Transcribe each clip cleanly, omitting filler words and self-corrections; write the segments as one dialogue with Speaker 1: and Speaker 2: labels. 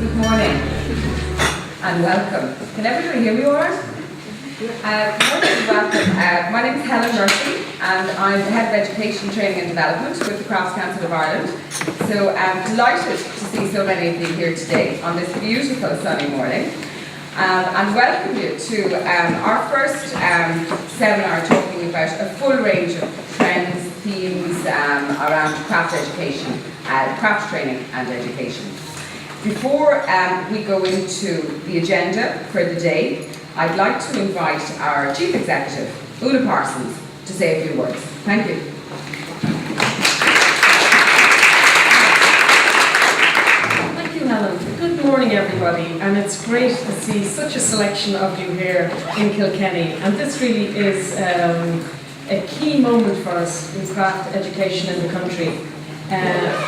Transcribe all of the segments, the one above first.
Speaker 1: Good morning and welcome. Can everybody hear me all right? Good morning and welcome. My name is Helen Murphy and I'm the Head of Education, Training and Development with the Crafts Council of Ireland. So I'm delighted to see so many of you here today on this beautiful sunny morning. And welcome you to our first seminar talking about a full range of trends, themes around craft education, craft training and education. Before we go into the agenda for the day, I'd like to invite our Chief Executive, Una Parsons, to say a few words. Thank you.
Speaker 2: Thank you, Helen. Good morning, everybody, and it's great to see such a selection of you here in Kilkenny. And this really is a key moment for us in craft education in the country.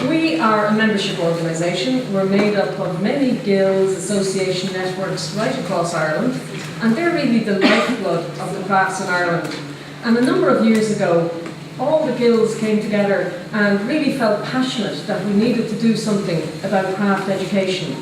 Speaker 2: We are a membership organisation. We're made up of many guilds, association networks right across Ireland, and they're really the lifeblood of the crafts in Ireland. And a number of years ago, all the guilds came together and really felt passionate that we needed to do something about craft education.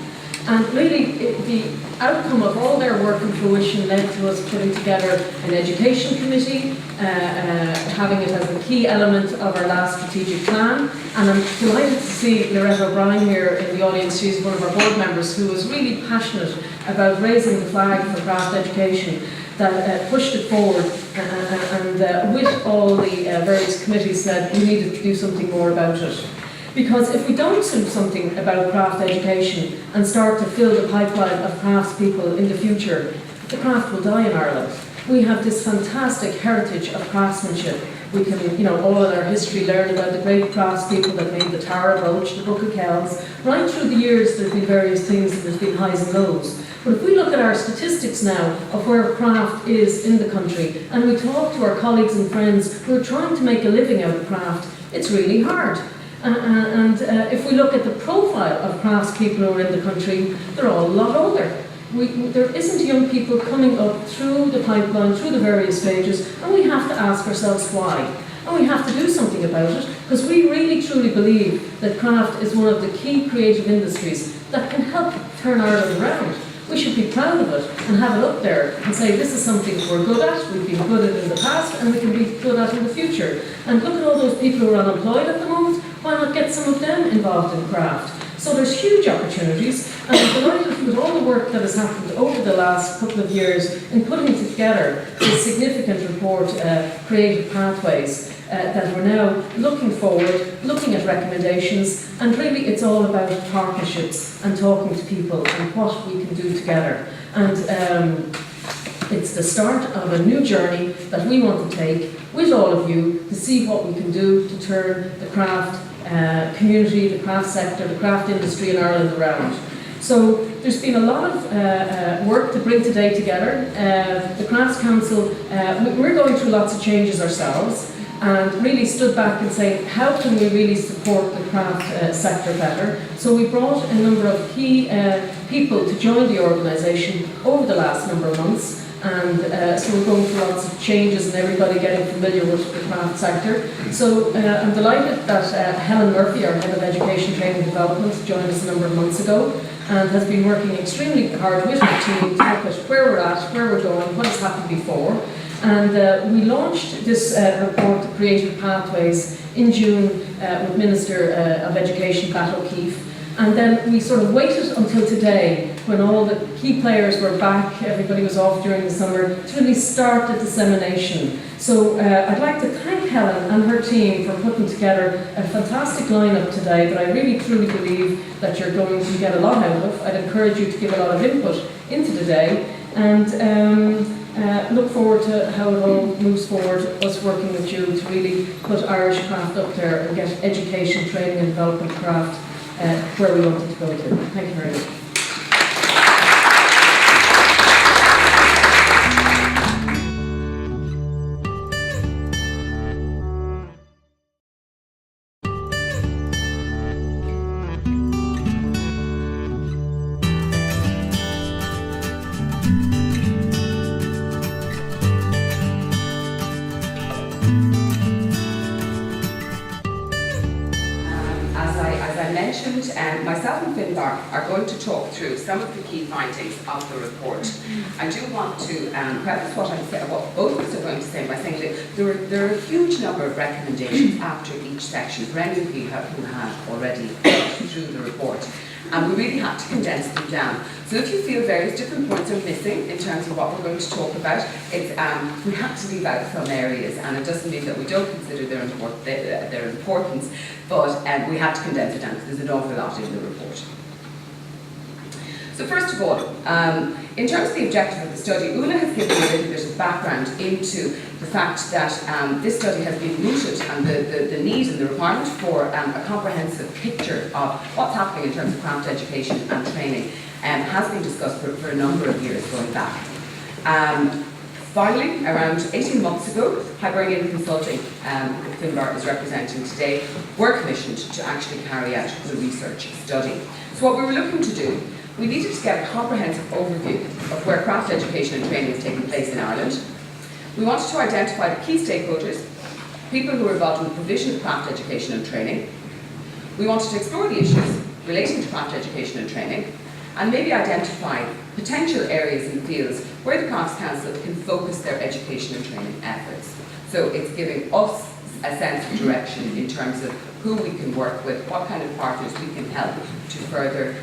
Speaker 2: And really, the outcome of all their work and fruition led to us putting together an education committee, having it as a key element of our last strategic plan. And I'm delighted to see Loretta O'Brien here in the audience. She's one of our board members who was really passionate about raising the flag for craft education, that pushed it forward and with all the various committees said we needed to do something more about it. Because if we don't do something about craft education and start to fill the pipeline of craftspeople in the future, the craft will die in Ireland. We have this fantastic heritage of craftsmanship. We can, all in our history learn about the great craftspeople that made the Tara brooch, the Book of Kells. Right through the years there's been various things and there's been highs and lows. But if we look at our statistics now of where craft is in the country and we talk to our colleagues and friends who are trying to make a living out of craft, it's really hard. And if we look at the profile of craftspeople who are in the country, they're all a lot older. There isn't young people coming up through the pipeline, through the various stages, and we have to ask ourselves why. And we have to do something about it, because we really truly believe that craft is one of the key creative industries that can help turn Ireland around. We should be proud of it and have it up there and say this is something we're good at, we've been good at in the past and we can be good at in the future. And look at all those people who are unemployed at the moment, why not get some of them involved in craft? So there's huge opportunities, and I'm delighted with all the work that has happened over the last couple of years in putting together this significant report, Creative Pathways, that we're now looking forward, looking at recommendations, and really it's all about partnerships and talking to people and what we can do together. And it's the start of a new journey that we want to take with all of you to see what we can do to turn the craft community, the craft sector, the craft industry in Ireland around. So there's been a lot of work to bring today together. The Crafts Council, we're going through lots of changes ourselves and really stood back and saying, how can we really support the craft sector better? So we brought a number of key people to join the organisation over the last number of months. And so we're going through lots of changes and everybody getting familiar with the craft sector. So I'm delighted that Helen Murphy, our Head of Education, Training and Development, joined us a number of months ago and has been working extremely hard with our team to look at where we're at, where we're going, what has happened before. And we launched this report, the Creative Pathways, in June with Minister of Education, Pat O'Keefe. And then we sort of waited until today, when all the key players were back, everybody was off during the summer, to really start the dissemination. So I'd like to thank Helen and her team for putting together a fantastic lineup today that I really truly believe that you're going to get a lot out of. I'd encourage you to give a lot of input into the day and look forward to how it all moves forward, us working with you to really put Irish craft up there and get education, training and development craft where we wanted to go to. Thank you very much.
Speaker 1: As I mentioned, myself and Finbar are going to talk through some of the key findings of the report. I do want to preface what both of us are going to say by saying that there are a huge number of recommendations after each section for any of you who have already read through the report. And we really had to condense them down. So if you feel various different points are missing in terms of what we're going to talk about, we have to leave out some areas, and it doesn't mean that we don't consider their importance, but we have to condense it down because there's an awful lot in the report. So first of all, in terms of the objective of the study, Una has given a little bit of background into the fact that this study has been rooted and the need and the requirement for a comprehensive picture of what's happening in terms of craft education and training has been discussed for a number of years going back. Finally, around 18 months ago, Hibernian Consulting, that Finbar is representing today, were commissioned to actually carry out the research study. So what we were looking to do, we needed to get a comprehensive overview of where craft education and training is taking place in Ireland. We wanted to identify the key stakeholders, people who are involved in the provision of craft education and training. We wanted to explore the issues relating to craft education and training, and maybe identify potential areas and fields where the Crafts Council can focus their education and training efforts. So it's giving us a sense of direction in terms of who we can work with, what kind of partners we can help to further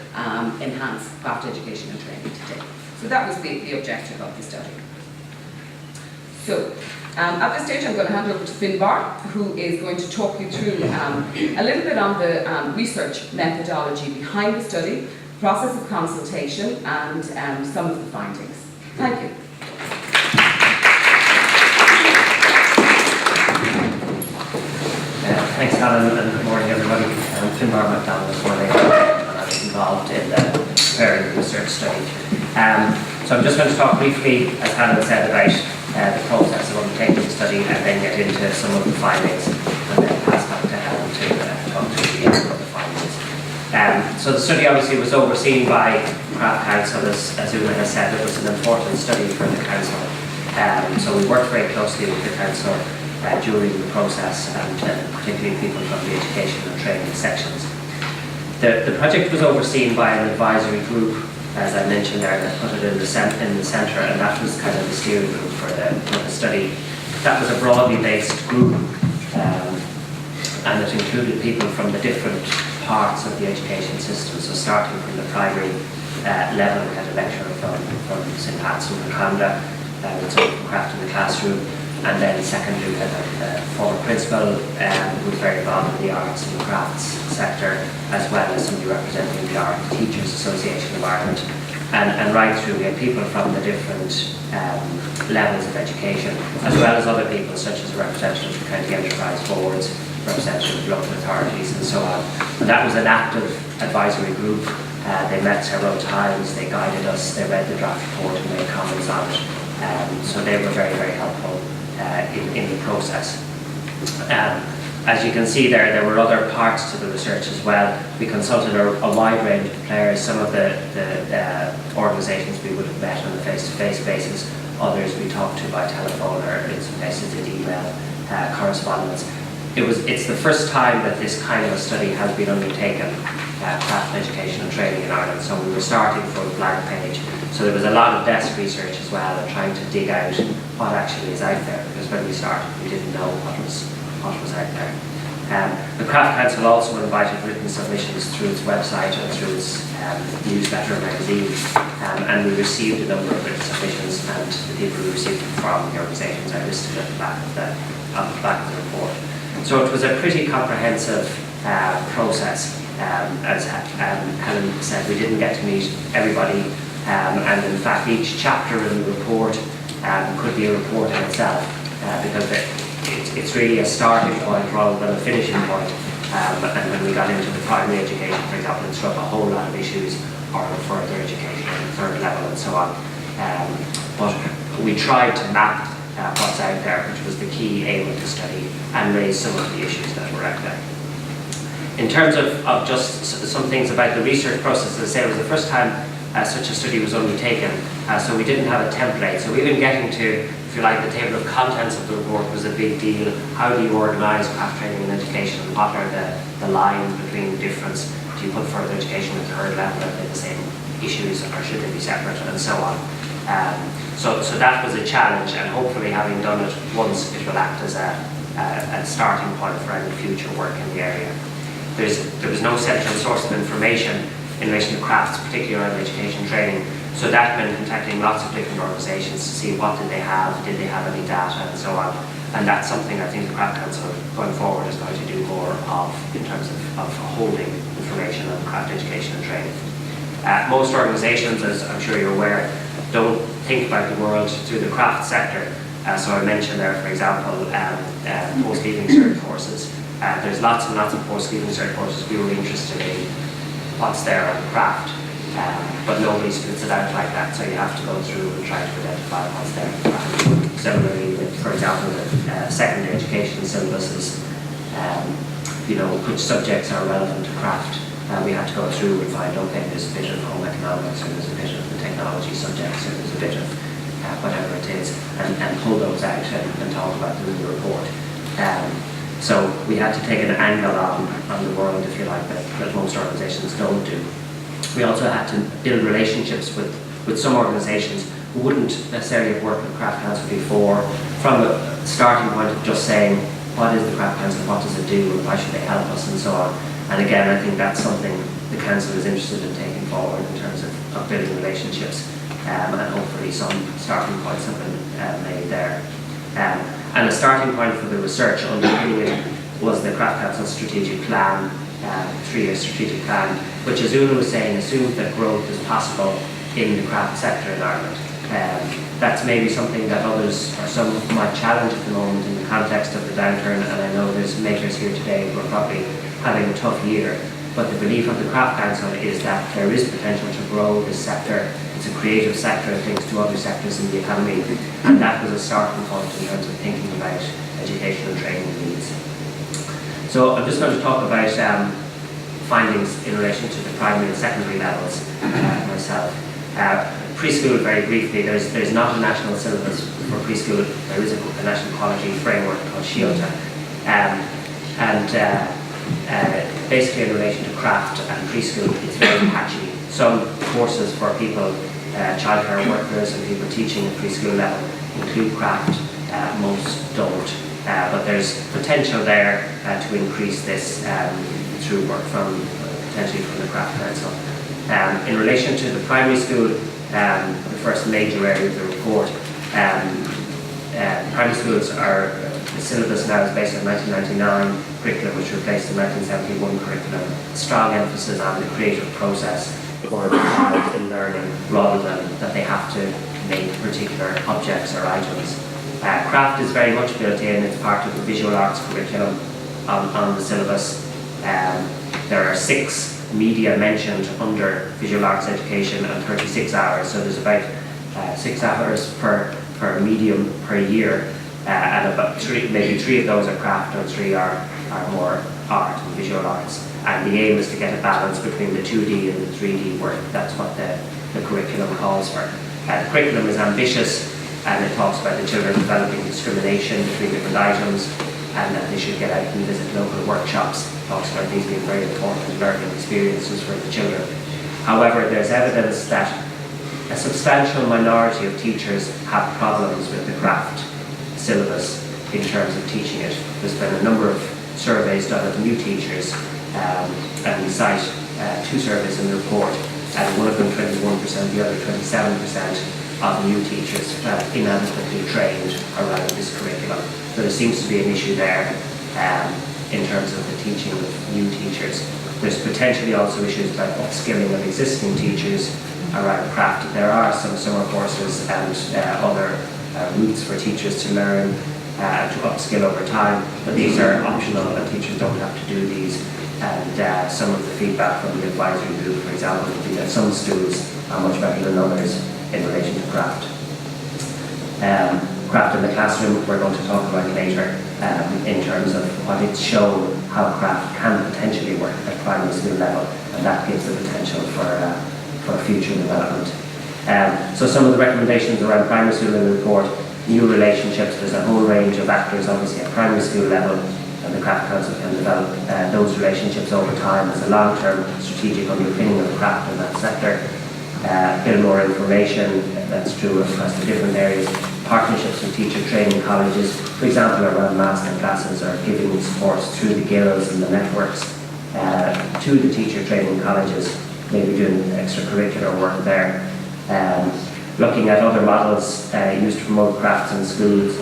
Speaker 1: enhance craft education and training today. So that was the objective of the study. So at this stage I'm going to hand over to Finbar, who is going to talk you through a little bit on the research methodology behind the study, process of consultation, and some of the findings. Thank you.
Speaker 3: Thanks, Helen, and good morning, everybody. Finbar McDonald is my name, and I was involved in preparing the research study. So I'm just going to talk briefly, as Helen said, about the process of undertaking the study, and then get into some of the findings, and then pass back to Helen to talk to the of the findings. So the study obviously was overseen by Craft Council, as Una has said. It was an important study for the Council. So we worked very closely with the Council during the process, and particularly people from the education and training sections. The project was overseen by an advisory group, as I mentioned there, that put it in the centre, and that was kind of the steering group for the study. That was a broadly based group, and it included people from the different parts of the education system. So starting from the primary level, we had a lecturer from St. Pat's and Canada, with some craft in the classroom. And then secondly, we had a former principal who was very involved in the arts and crafts sector, as well as somebody representing the Art Teachers Association of Ireland. And right through, we had people from the different levels of education, as well as other people such as a representative of county enterprise boards, representative of local authorities, and so on. And that was an active advisory group. They met several times, they guided us, they read the draft report and made comments on it. So they were very, very helpful in the process. As you can see there were other parts to the research as well. We consulted a wide range of players, some of the organisations we would have met on a face-to-face basis, others we talked to by telephone, or in some cases did email correspondence. It's the first time that this kind of a study has been undertaken, craft education and training in Ireland, so we were starting from a blank page. So there was a lot of desk research as well, and trying to dig out what actually is out there, because when we started we didn't know what was out there. The Craft Council also invited written submissions through its website and through its newsletter and magazine, and we received a number of written submissions, and the people who received them from the organisations are listed at the back of the report. So it was a pretty comprehensive process. As Helen said, we didn't get to meet everybody, and in fact each chapter in the report could be a report in itself, because it's really a starting point rather than a finishing point. And when we got into the primary education, for example, it struck a whole lot of issues, or further education, third level and so on. But we tried to map what's out there, which was the key aim of the study, and raise some of the issues that were out there. In terms of just some things about the research process, as I say, it was the first time such a study was undertaken, so we didn't have a template. So even getting to, if you like, the table of contents of the report was a big deal. How do you organise craft training and education, and what are the lines between different do you put further education at the third level? Are they the same issues, or should they be separate, and so on? So that was a challenge, and hopefully having done it once, it will act as a starting point for any future work in the area. There was no central source of information in relation to crafts, particularly around education training, so that meant contacting lots of different organisations to see what did they have, did they have any data, and so on. And that's something I think the Craft Council going forward is going to do more of in terms of holding information on craft education and training. Most organisations, as I'm sure you're aware, don't think about the world through the craft sector. So I mentioned there, for example, post-leaving cert courses. There's lots and lots of post-leaving cert courses. We were interested in what's there on craft, but nobody splits it out like that. So you have to go through and try to identify what's there on craft. Similarly, with, for example, the secondary education syllabuses, which subjects are relevant to craft. We had to go through and find, okay, there's a bit of home economics, or there's a bit of the technology subjects, or there's a bit of whatever it is, and pull those out and talk about them in the report. So we had to take an angle on the world, if you like, that most organisations don't do. We also had to build relationships with some organisations who wouldn't necessarily have worked with Craft Council before, from a starting point of just saying, what is the Craft Council, what does it do, and why should they help us, and so on. And again, I think that's something the Council is interested in taking forward in terms of building relationships, and hopefully some starting points have been made there. And a starting point for the research underpinning it was the Craft Council strategic plan, 3-year strategic plan, which, as Una was saying, assumes that growth is possible in the craft sector in Ireland. That's maybe something that others or some might challenge at the moment in the context of the downturn, and I know there's makers here today who are probably having a tough year, but the belief of the Craft Council is that there is potential to grow this sector. It's a creative sector, it links to other sectors in the economy, and that was a starting point in terms of thinking about education and training needs. So I'm just going to talk about findings in relation to the primary and secondary levels myself. Preschool, very briefly, there's not a national syllabus for preschool. There is a national quality framework called SHIELTA. Basically in relation to craft and preschool, it's very patchy. Some courses for people, childcare workers and people teaching at preschool level include craft, most don't. But there's potential there to increase this through work potentially from the Craft Council. In relation to the primary school, the first major area of the report, primary schools are, the syllabus now is based on 1999 curriculum, which replaced the 1971 curriculum. Strong emphasis on the creative process for the child in learning, rather than that they have to make particular objects or items. Craft is very much built in, it's part of the visual arts curriculum on the syllabus. There are 6 media mentioned under visual arts education and 36 hours, so there's about 6 hours per medium per year, and about maybe 3 of those are craft and 3 are more art and visual arts. And the aim is to get a balance between the 2D and the 3D work. That's what the curriculum calls for. The curriculum is ambitious, and it talks about the children developing discrimination between different items, and that they should get out and visit local workshops. It talks about these being very important learning experiences for the children. However, there's evidence that a substantial minority of teachers have problems with the craft syllabus in terms of teaching it. There's been a number of surveys done of new teachers, and we cite 2 surveys in the report, and one of them 21%, the other 27% of new teachers inadequately trained around this curriculum. So there seems to be an issue there in terms of the teaching of new teachers. There's potentially also issues about upskilling of existing teachers around craft. There are some summer courses and other routes for teachers to learn to upskill over time, but these are optional and teachers don't have to do these. And some of the feedback from the advisory group, for example, would be that some schools are much better than others in relation to craft. Craft in the classroom, we're going to talk about later in terms of what it's shown how craft can potentially work at primary school level, and that gives the potential for future development. So some of the recommendations around primary school in the report: new relationships. There's a whole range of actors obviously at primary school level and the Craft Council can develop those relationships over time as a long-term strategic underpinning of craft in that sector. A bit more information, that's true across the different areas. Partnerships with teacher training colleges, for example, around master classes, or giving support through the guilds and the networks to the teacher training colleges, maybe doing extracurricular work there. Looking at other models used to promote crafts in schools,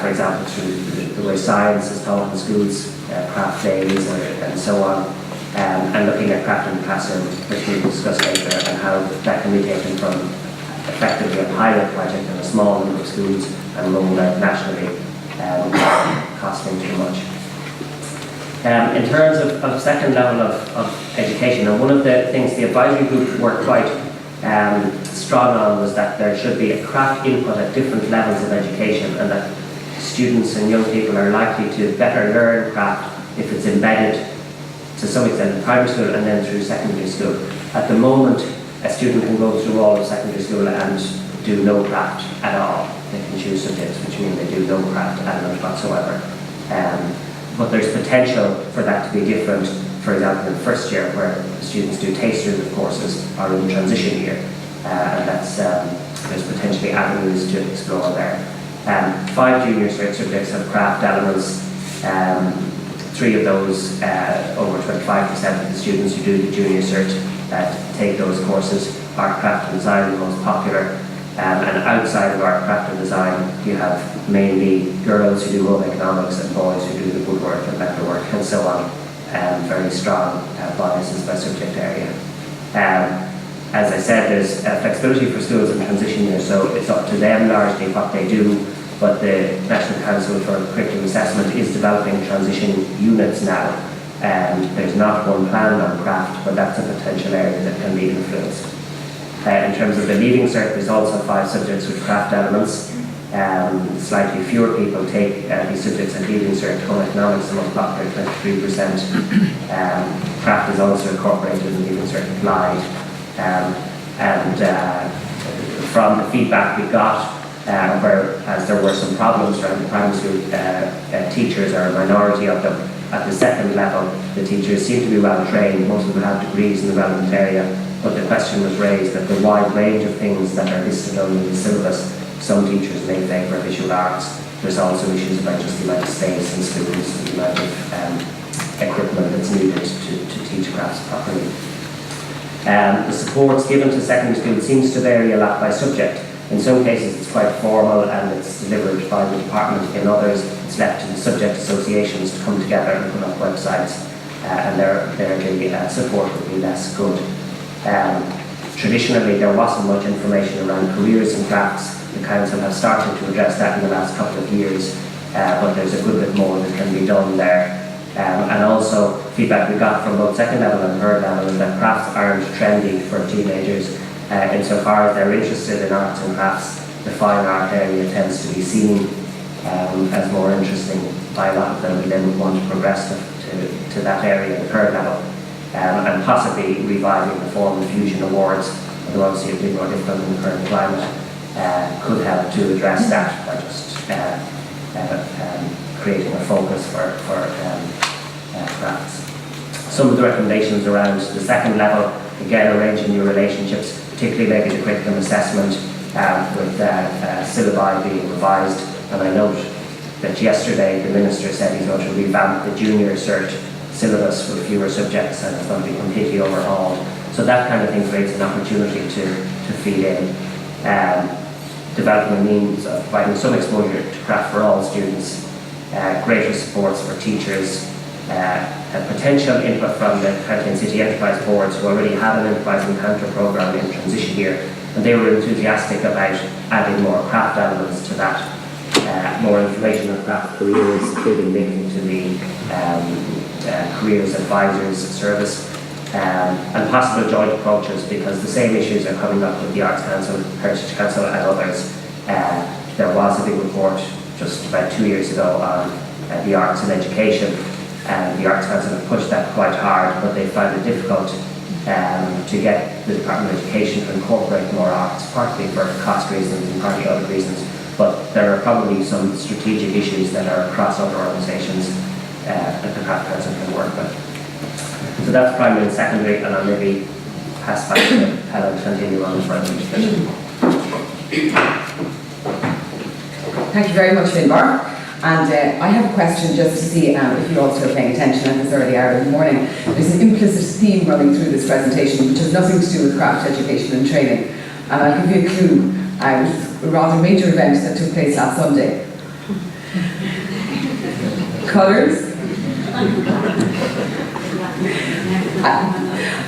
Speaker 3: for example, through the way science is taught in schools, craft days, and so on. And looking at craft in the classroom, which we'll discuss later, and how that can be taken from effectively a pilot project in a small number of schools and rolled out nationally without costing too much. In terms of second level of education, and one of the things the advisory group worked quite strong on was that there should be a craft input at different levels of education, and that students and young people are likely to better learn craft if it's embedded to some extent in primary school and then through secondary school. At the moment, a student can go through all of secondary school and do no craft at all. They can choose subjects which mean they do no craft element whatsoever. But there's potential for that to be different, for example, in first year, where students do tasters of courses, or in transition year, and that's there's potentially avenues to explore there. 5 junior cert subjects have craft elements. 3 of those, over 25% of the students who do the junior cert take those courses. Art, craft and design, the most popular. And outside of art, craft and design, you have mainly girls who do home economics and boys who do the woodwork and metalwork and so on. Very strong biases by subject area. As I said, there's flexibility for schools in transition years, so it's up to them largely what they do. But the National Council for Curriculum Assessment is developing transition units now. There's not one planned on craft, but that's a potential area that can be influenced. In terms of the Leaving Cert, there's also 5 subjects with craft elements. Slightly fewer people take these subjects at Leaving Cert. Home economics, the most popular, 23%. Craft is also incorporated in Leaving Cert applied. From the feedback we got, whereas there were some problems around the primary school teachers, or a minority of them, at the second level, the teachers seem to be well trained. Most of them have degrees in the relevant area, but the question was raised that the wide range of things that are listed on the syllabus, some teachers may favour visual arts. There's also issues about just the amount of space in schools and the amount of equipment that's needed to teach crafts properly. The supports given to secondary school seems to vary a lot by subject. In some cases it's quite formal and it's delivered by the department. In others it's left to the subject associations to come together and put up websites, and their support would be less good. Traditionally there wasn't much information around careers in crafts. The Council has started to address that in the last couple of years, but there's a good bit more that can be done there. And also feedback we got from both second level and third level is that crafts aren't trendy for teenagers. Insofar as they're interested in arts and crafts, the fine art area tends to be seen as more interesting by a lot of them, and then would want to progress to that area at the third level. And possibly reviving the Form and Fusion Awards, although obviously a bit more difficult in the current climate, could help to address that by just creating a focus for crafts. Some of the recommendations around the second level, again, arranging your relationships, particularly maybe the curriculum assessment with syllabi being revised. And I note that yesterday the Minister said he's going to revamp the junior cert syllabus with fewer subjects, and it's going to be completely overhauled. So that kind of thing creates an opportunity to feed in. Developing a means of providing some exposure to craft for all students, greater supports for teachers, a potential input from the County and City Enterprise Boards, who already have an enterprise encounter programme in transition year, and they were enthusiastic about adding more craft elements to that. More information on craft careers, including linking to the Careers Advisors Service, and possible joint approaches, because the same issues are coming up with the Arts Council, Heritage Council and others. There was a big report just about 2 years ago on the arts and education, and the Arts Council have pushed that quite hard, but they found it difficult to get the Department of Education to incorporate more arts, partly for cost reasons and partly other reasons. But there are probably some strategic issues that are across other organisations that the craft person can work with. So that's primary and secondary, and I'll maybe pass back to Helen to continue on further discussion.
Speaker 1: Thank you very much, Finbar. And I have a question just to see if you're all still paying attention at this early hour of the morning. There's an implicit theme running through this presentation which has nothing to do with craft education and training. And I'll give you a clue. It was a rather major event that took place last Sunday. Colours?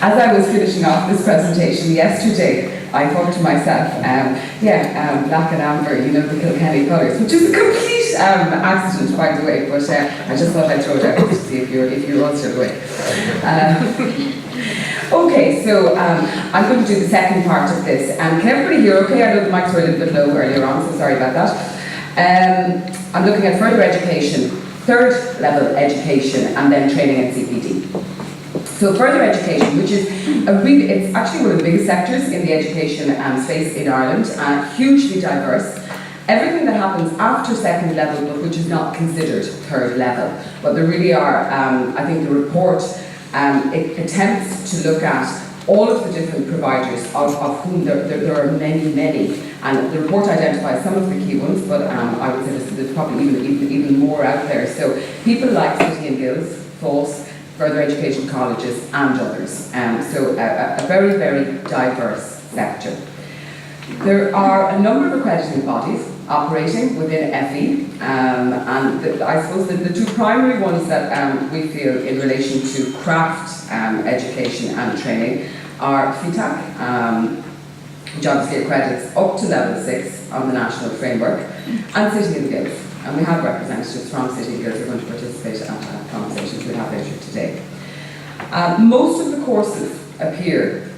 Speaker 1: As I was finishing off this presentation yesterday, I thought to myself, black and amber, you know, the Kilkenny colours, which is a complete accident, by the way, but I just thought I'd throw it out to see if you're all still awake. Okay, so I'm going to do the second part of this. Can everybody hear okay? I know the mics were a little bit low earlier on, so sorry about that. I'm looking at further education, third level education, and then training and CPD. So further education, which is it's actually one of the biggest sectors in the education space in Ireland, hugely diverse. Everything that happens after second level, but which is not considered third level. But there really are, I think the report, it attempts to look at all of the different providers, of whom there are many, many. And the report identifies some of the key ones, but I would say there's probably even more out there. So people like City and Guilds, FÁS, further education colleges, and others. So a very, very diverse sector. There are a number of accrediting bodies operating within FE, and I suppose the two primary ones that we feel in relation to craft education and training are FETAC, which obviously accredits up to level 6 on the national framework, and City and Guilds. And we have representatives from City and Guilds who are going to participate in conversations we'll have later today. Most of the courses appear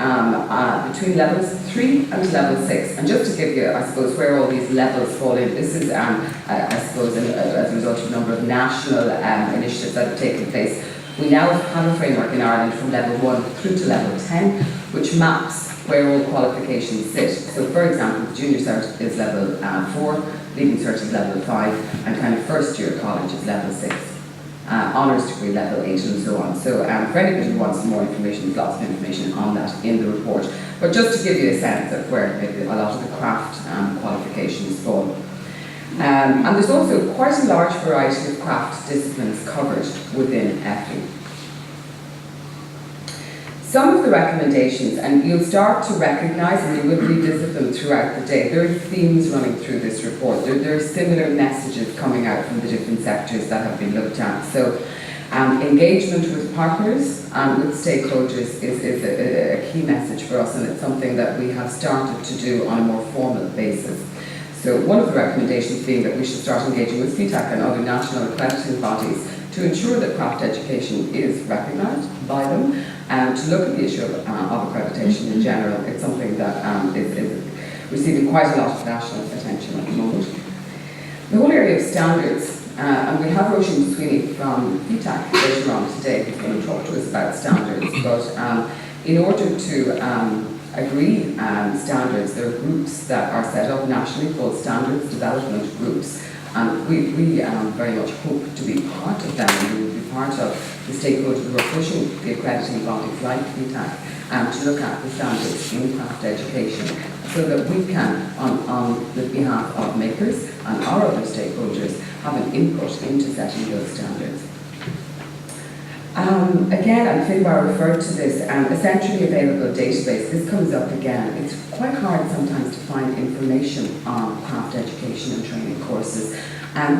Speaker 1: between levels 3 and level 6. And just to give you, I suppose, where all these levels fall in, this is, I suppose, as a result of a number of national initiatives that have taken place. We now have a framework in Ireland from level 1 through to level 10, which maps where all qualifications sit. So, for example, junior cert is level 4, leaving cert is level 5, and kind of first year college is level 6. Honours degree level 8 and so on. So for anybody who wants more information, there's lots of information on that in the report. But just to give you a sense of where maybe a lot of the craft qualifications fall. And there's also quite a large variety of craft disciplines covered within FE. Some of the recommendations, and you'll start to recognise, and you will revisit them throughout the day, there are themes running through this report. There are similar messages coming out from the different sectors that have been looked at. So engagement with partners and with stakeholders is a key message for us, and it's something that we have started to do on a more formal basis. So one of the recommendations being that we should start engaging with FETAC and other national accrediting bodies to ensure that craft education is recognised by them, and to look at the issue of accreditation in general. It's something that is receiving quite a lot of national attention at the moment. The whole area of standards, and we have Roisin Sweeney from FETAC later on today who's going to talk to us about standards, but in order to agree standards, there are groups that are set up nationally called standards development groups. And we very much hope to be part of them, and we will be part of the stakeholders who are pushing the accrediting bodies like FETAC to look at the standards in craft education, so that we can, on the behalf of makers and our other stakeholders, have an input into setting those standards. Again, and Finbar referred to this, a centrally available database. This comes up again. It's quite hard sometimes to find information on craft education and training courses.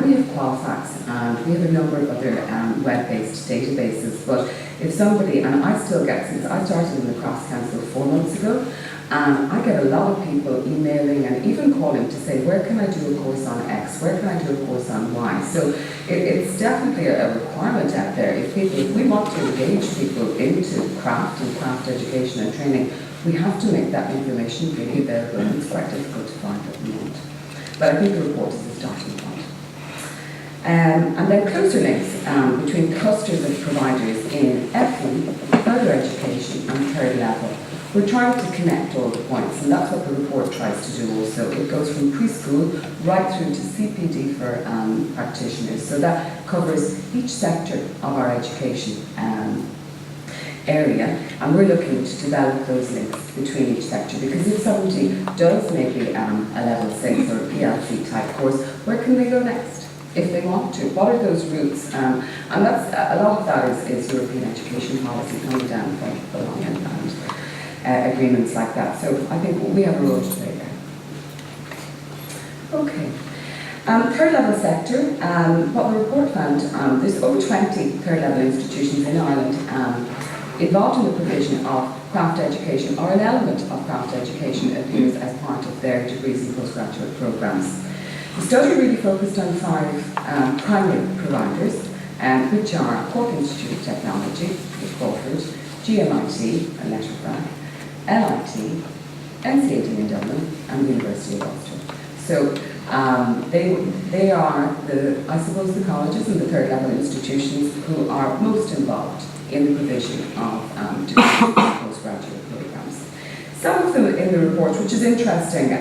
Speaker 1: We have Qualifax, and we have a number of other web-based databases, but if somebody, and I still get, since I started in the Crafts Council 4 months ago, I get a lot of people emailing and even calling to say, where can I do a course on X? Where can I do a course on Y? So it's definitely a requirement out there. If we want to engage people into craft and craft education and training, we have to make that information really available, and it's quite difficult to find at the moment. But I think the report is a starting point. And then closer links between clusters of providers in FE, further education and third level. We're trying to connect all the points, and that's what the report tries to do also. It goes from preschool right through to CPD for practitioners. So that covers each sector of our education area, and we're looking to develop those links between each sector, because if somebody does maybe a level 6 or PLC type course, where can they go next if they want to? What are those routes? And that's a lot of that is European education policy coming down from Bologna and agreements like that. So I think we have a role to play there. Okay. Third level sector, what the report found, there's over 20 third level institutions in Ireland involved in the provision of craft education, or an element of craft education appears as part of their degrees and postgraduate programmes. The study really focused on 5 primary providers, which are Cork Institute of Technology, with Crawford, GMIT, and Lettercraft, LIT, NCAD in Dublin, and the University of Ulster. So they are I suppose the colleges and the third level institutions who are most involved in the provision of degrees and postgraduate programmes. Some of them in the report, which is interesting,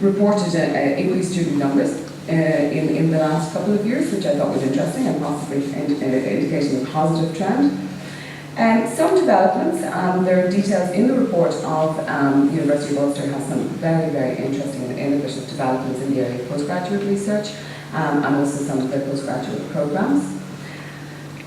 Speaker 1: reported increased student numbers in the last couple of years, which I thought was interesting and possibly indicating a positive trend. Some developments, there are details in the report of the University of Ulster has some very, very interesting and innovative developments in the area of postgraduate research and also some of their postgraduate programmes.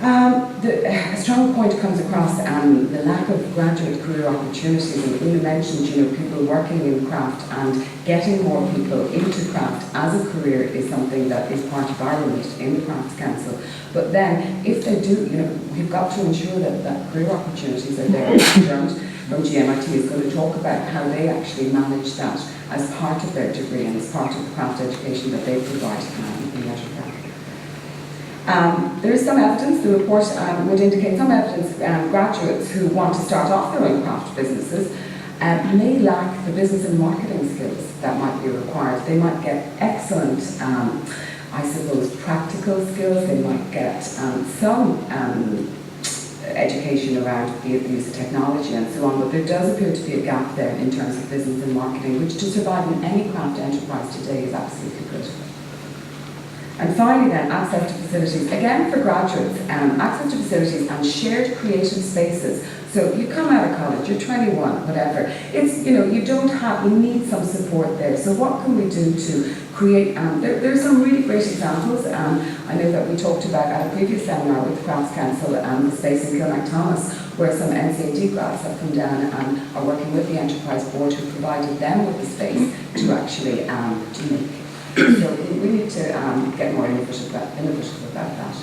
Speaker 1: A strong point comes across the lack of graduate career opportunities, and Una mentioned, people working in craft and getting more people into craft as a career is something that is part of our remit in the Crafts Council. But then, if they do, we've got to ensure that career opportunities are there. From GMIT is going to talk about how they actually manage that as part of their degree and as part of the craft education that they provide in Lettercraft. There is some evidence, the report would indicate some evidence graduates who want to start off their own craft businesses may lack the business and marketing skills that might be required. They might get excellent, I suppose, practical skills. They might get some education around the use of technology and so on, but there does appear to be a gap there in terms of business and marketing, which to survive in any craft enterprise today is absolutely critical. And finally then, access to facilities. Again, for graduates, access to facilities and shared creative spaces. So you come out of college, you're 21, whatever. It's, you need some support there. So what can we do to create, there are some really great examples. I know that we talked about at a previous seminar with the Crafts Council, the space in Kilmacthomas, where some NCAD grads have come down and are working with the Enterprise Board, who provided them with the space to actually to make. So we need to get more innovative about that.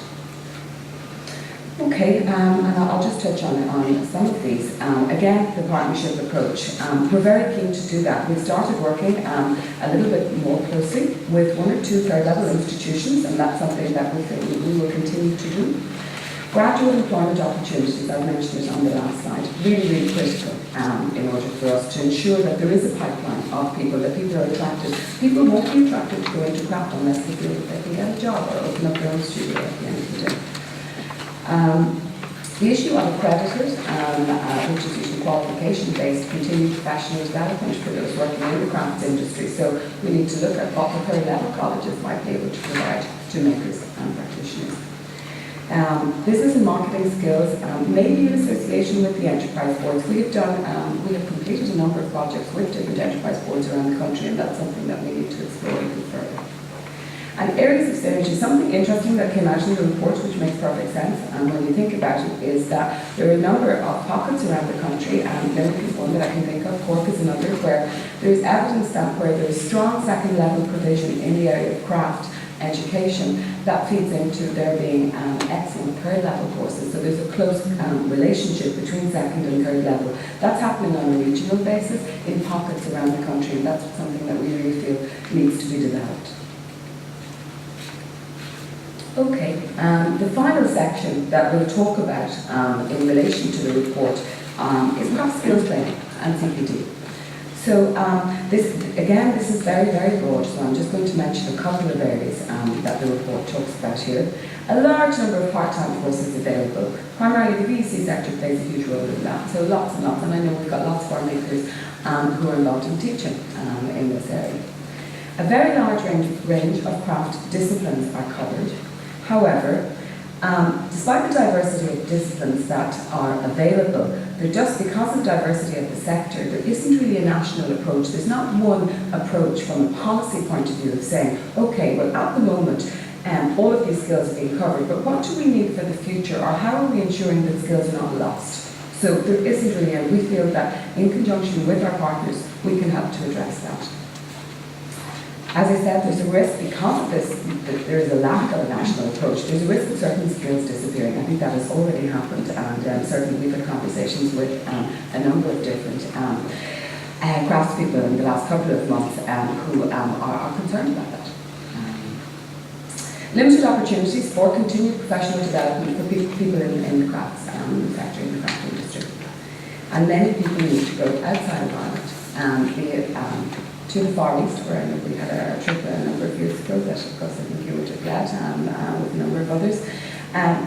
Speaker 1: Okay, and I'll just touch on some of these. Again, the partnership approach. We're very keen to do that. We've started working a little bit more closely with 1 or 2 third level institutions, and that's something that we will continue to do. Graduate employment opportunities, I've mentioned it on the last slide, really, really critical in order for us to ensure that there is a pipeline of people, that people are attracted. People won't be attracted to go into craft unless they feel that they can get a job or open up their own studio at the end of the day. The issue of accreditors, which is usually qualification-based, continued professional development for those working in the crafts industry. So we need to look at what the third level colleges might be able to provide to makers and practitioners. Business and marketing skills, maybe in association with the enterprise boards. We have completed a number of projects with different enterprise boards around the country, and that's something that we need to explore even further. And areas of synergy, something interesting that came out in the report, which makes perfect sense, and when you think about it, is that there are a number of pockets around the country, and Limerick is one that I can think of, Cork is another, where there's evidence that where there's strong second level provision in the area of craft education, that feeds into there being excellent third level courses. So there's a close relationship between second and third level. That's happening on a regional basis in pockets around the country, and that's something that we really feel needs to be developed. Okay, the final section that we'll talk about in relation to the report is craft skills training and CPD. So this is very, very broad, so I'm just going to mention a couple of areas that the report talks about here. A large number of part-time courses available. Primarily the VC sector plays a huge role in that, so lots and lots, and I know we've got lots of our makers who are involved in teaching in this area. A very large range of craft disciplines are covered. However, despite the diversity of disciplines that are available, just because of diversity of the sector, there isn't really a national approach. There's not one approach from a policy point of view of saying, okay, well at the moment, all of these skills are being covered, but what do we need for the future, or how are we ensuring that skills are not lost? So there isn't really, and we feel that in conjunction with our partners, we can help to address that. As I said, there's a risk because of this, that there is a lack of a national approach. There's a risk of certain skills disappearing. I think that has already happened, and certainly we've had conversations with a number of different craftspeople in the last couple of months who are concerned about that. Limited opportunities for continued professional development for people in the crafts sector, in the craft industry. And many people need to go outside of Ireland, be it to the Far East, where I know we had a trip a number of years ago that, of course, I think you would have led with a number of others.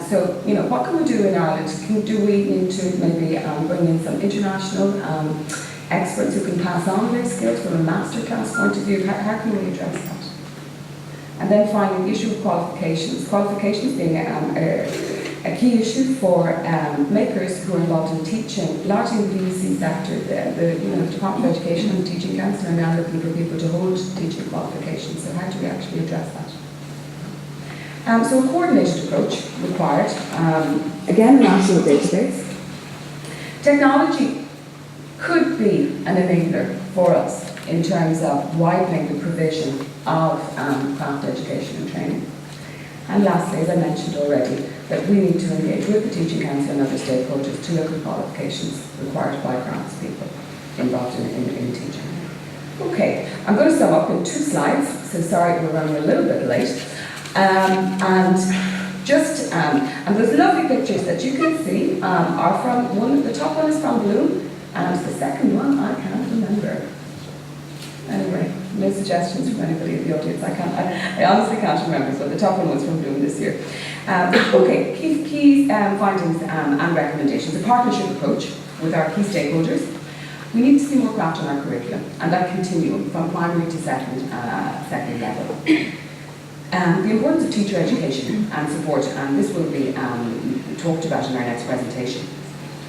Speaker 1: So, you know, what can we do in Ireland? Do we need to maybe bring in some international experts who can pass on their skills from a masterclass point of view? How can we address that? And then finally, the issue of qualifications. Qualifications being a key issue for makers who are involved in teaching, largely in the VC sector. The Department of Education and the Teaching Council are now looking for people to hold teaching qualifications. So how do we actually address that? So a coordinated approach required. Again, a national database. Technology could be an enabler for us in terms of widening the provision of craft education and training. And lastly, as I mentioned already, that we need to engage with the Teaching Council and other stakeholders to look at qualifications required by craftspeople involved in teaching. Okay, I'm going to sum up in 2 slides, so sorry we're running a little bit late. And those lovely pictures that you can see are from the top one is from Bloom, and the second one I can't remember. Anyway, no suggestions from anybody in the audience. I honestly can't remember, so the top one was from Bloom this year. Okay, key findings and recommendations. A partnership approach with our key stakeholders. We need to see more craft in our curriculum, and that continuum from primary to second level. The importance of teacher education and support, and this will be talked about in our next presentation,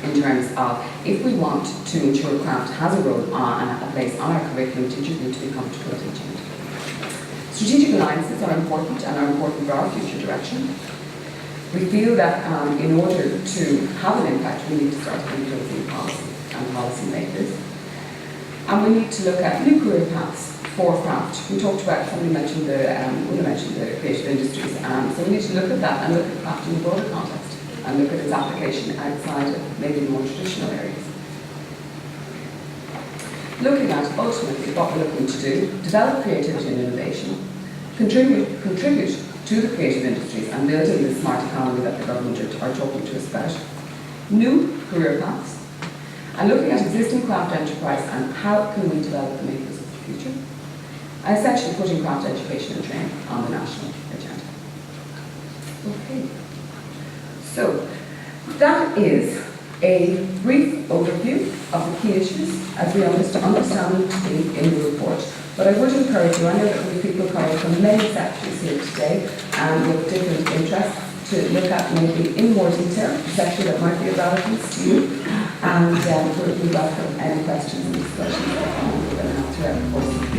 Speaker 1: in terms of if we want to ensure craft has a role and a place on our curriculum, teachers need to be comfortable teaching it. Strategic alliances are important and are important for our future direction. We feel that in order to have an impact, we need to start influencing policy and policy makers. And we need to look at new career paths for craft. We talked about, somebody mentioned the creative industries, so we need to look at that and look at craft in a broader context, and look at its application outside of maybe the more traditional areas. Looking at ultimately what we're looking to do, develop creativity and innovation, contribute to the creative industries and building the smart economy that the government are talking to us about, new career paths, and looking at existing craft enterprise and how can we develop the makers of the future, and essentially putting craft education and training on the national agenda. Okay. So, that is a brief overview of the key issues as we understand them to be in the report. But I would encourage you, I know that we have people coming from many sectors here today and with different interests, to look at maybe in more detail the sector that might be of relevance to you. And we welcome any questions and discussions that you can have throughout the course.